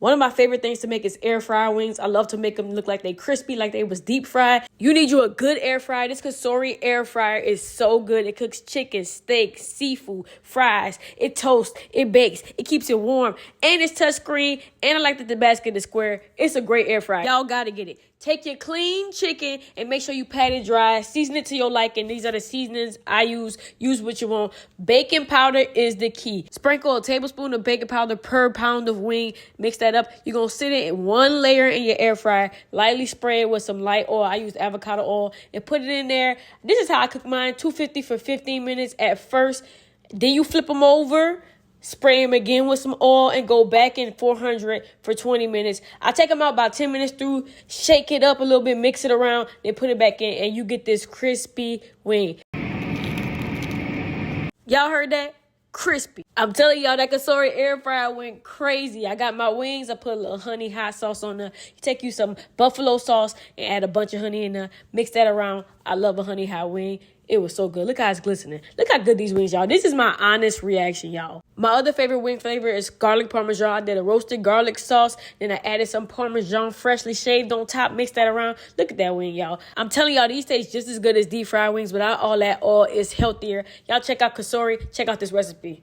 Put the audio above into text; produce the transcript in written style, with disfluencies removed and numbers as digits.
One of my favorite things to make is air fryer wings. I love to make them look like they crispy, like they was deep fried. You need you a good air fryer. This Cosori air fryer is so good. It cooks chicken, steak, seafood, fries. It toasts, it bakes, it keeps it warm, and it's touchscreen. And I like that the basket is square. It's a great air fryer. Y'all gotta get it. Take your clean chicken and make sure you pat it dry. Season it to your liking. These are the seasonings I use. Use what you want. Baking powder is the key. Sprinkle a tablespoon of baking powder per pound of wing. Mix that up. You're going to sit it in one layer in your air fryer. Lightly spray it with some light oil. I use avocado oil and put it in there. This is how I cook mine. 250 for 15 minutes at first. Then you flip them over. Spray them again with some oil and go back in 400 for 20 minutes. I take them out about 10 minutes through, shake it up a little bit, mix it around, then put it back in, and you get this crispy wing. Y'all heard that? Crispy. I'm telling y'all, that Cosori air fryer went crazy. I got my wings. I put a little honey hot sauce on there. You take you some buffalo sauce and add a bunch of honey in there. Mix that around. I love a honey hot wing. It was so good. Look how it's glistening. Look how good these wings, y'all. This is my honest reaction, y'all. My other favorite wing flavor is garlic parmesan. I did a roasted garlic sauce. Then I added some parmesan freshly shaved on top. Mix that around. Look at that wing, y'all. I'm telling y'all, these taste just as good as deep fried wings. Without all that oil, it's healthier. Y'all check out Cosori. Check out this recipe.